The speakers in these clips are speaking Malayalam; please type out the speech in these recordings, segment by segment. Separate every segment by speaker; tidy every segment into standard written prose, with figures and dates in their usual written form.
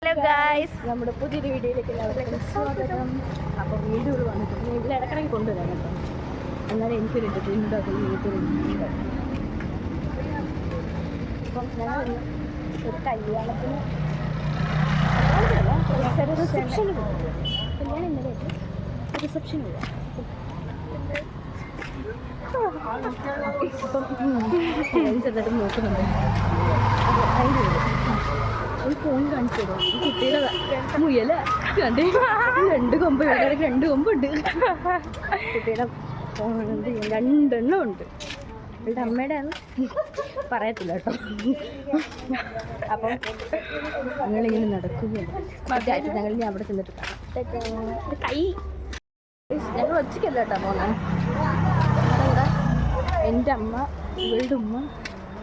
Speaker 1: ഹലോ ഗായ്സ്,
Speaker 2: നമ്മുടെ പുതിയൊരു വീഡിയോയിലേക്ക് എല്ലാവർക്കും സ്വാഗതം. അപ്പോൾ വീഡിയോകൾ വന്നിട്ടുണ്ട്. ഇതിൽ ഇടക്കിടയ്ക്ക് കൊണ്ടുവരാം കേട്ടോ. എന്നാലും എനിക്കൊരു എൻ്റർടൈൻമെൻ്റ് ആക്കും. എനിക്കൊരു അപ്പം ഞങ്ങൾ ഒരു കല്യാണത്തിന് റിസപ്ഷന് പോകും. കല്യാണം ഇന്നലെ റിസപ്ഷന് പോകാം. ഇപ്പം ചെറുതായിട്ട് നോക്കുന്നുണ്ട്. അതിൻ്റെ ഒരു ഫോൺ കാണിച്ചു തരും. ഈ കുട്ടിയുടെ മുയല കണ്ടേ, രണ്ട് കൊമ്പുണ്ട്. കുട്ടിയുടെ ഫോണുണ്ട്, രണ്ടെണ്ണം ഉണ്ട്. അവളുടെ അമ്മയുടെ ആണ്, പറയത്തില്ല കേട്ടോ. അപ്പം ഞങ്ങളിങ്ങനെ നടക്കുകയാണ്. ഞങ്ങൾ ഇനി അവിടെ ചെന്നിട്ട് കൈ ഞങ്ങൾ ഒറ്റയ്ക്കല്ല കേട്ടോ പോകുന്നത്. ഞങ്ങളുടെ എൻ്റെ അമ്മ, ഇവളുടെ ഉമ്മ,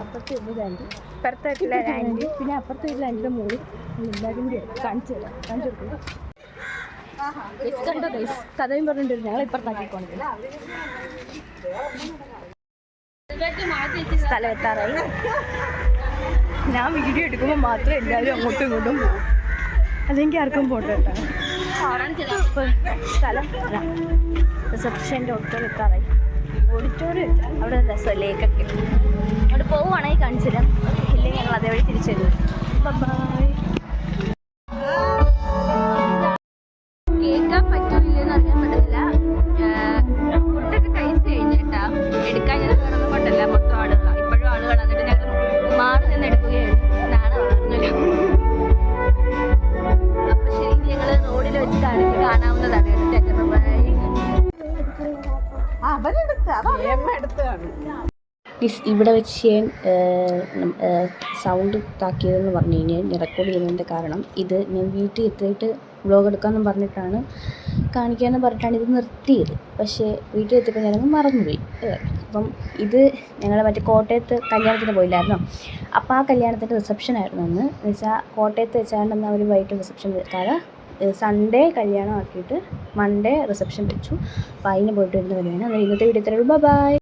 Speaker 2: അപ്പുറത്തെ ഒരു ആൻറ്റി,
Speaker 1: ഇപ്പുറത്തെ വീട്ടിലെ ആൻറ്റി,
Speaker 2: പിന്നെ അപ്പുറത്തെ വീട്ടിലെ ആൻറ്റിയുടെ മോള് എല്ലാവരും കൂടി കാണിച്ചു കൊടുക്കും. കണ്ടോ ഗൈസ്, കഥയും പറഞ്ഞിട്ടുണ്ട്. ഞങ്ങൾ ഇപ്പുറത്താക്കിക്കോണെങ്കിൽ സ്ഥലം എത്താറായി. ഞാൻ വീഡിയോ എടുക്കുമ്പോൾ മാത്രമേ എല്ലാവരും അങ്ങോട്ടും ഇങ്ങോട്ടും പോകും, അല്ലെങ്കിൽ ആർക്കും പോട്ടെ കേട്ടോ. സ്ഥലം റിസപ്ഷൻ്റെ ഒട്ടോറ് എത്താറായി. ഓഡിറ്റോറിയം അവിടെ രസം, ലേക്കൊക്കെ അവിടെ പോവുകയാണെങ്കിൽ കാണിച്ചു തരാം, ഇല്ലെങ്കിൽ ഞങ്ങൾ അതേവഴി തിരിച്ചു തരും. ബൈ. കേൾക്കാൻ പറ്റൂല്ലെന്ന് അറിയാൻ പറ്റത്തില്ല. ഫുഡൊക്കെ കഴിച്ച് കഴിഞ്ഞേട്ടാ എടുക്കാൻ ഞാൻ വേറൊന്നും കൊണ്ടല്ല, മൊത്തം ആളുകളാണ്, ഇപ്പോഴും ആളുകളാണ്. എന്നിട്ട് ഞങ്ങൾ മാറി നിന്ന് എടുക്കുകയാണ്. നാളെ പറഞ്ഞല്ലോ. അപ്പൊ ശരി, ഞങ്ങൾ റോഡിൽ വെച്ച് കാണാവുന്നതാണ്. ഇവിടെ വെച്ച് ഞാൻ സൗണ്ട് താക്കിയതെന്ന് പറഞ്ഞു കഴിഞ്ഞാൽ റെക്കോർഡ് ചെയ്യുന്നതിൻ്റെ കാരണം ഇത് ഞാൻ വീട്ടിൽ എത്തിയിട്ട് വ്ളോഗ് എടുക്കാമെന്ന് പറഞ്ഞിട്ടാണ്, കാണിക്കാമെന്ന് പറഞ്ഞിട്ടാണ് ഇത് നിർത്തിയത്. പക്ഷേ വീട്ടിൽ എത്തിയപ്പോൾ ഞാനങ്ങ് മറന്നുപോയി. അപ്പം ഇത് ഞങ്ങൾ മറ്റേ കോട്ടയത്ത് കല്യാണത്തിന് പോയില്ലായിരുന്നോ, അപ്പോൾ ആ കല്യാണത്തിൻ്റെ റിസപ്ഷൻ ആയിരുന്നു അന്ന്. എന്ന് വെച്ചാൽ കോട്ടയത്ത് വെച്ചാണ്ടെന്ന് അവർ വൈകിട്ട് റിസപ്ഷൻ വെക്കാതെ സൺഡേ കല്യാണം ആക്കിയിട്ട് മൺഡേ റിസപ്ഷൻ വെച്ചു. അപ്പോൾ അതിന് പോയിട്ട് വരുന്ന പരിപാടിയാണ്. ഇന്നത്തെ വീഡിയോ ഇത്രയുള്ളൂ. ബൈ.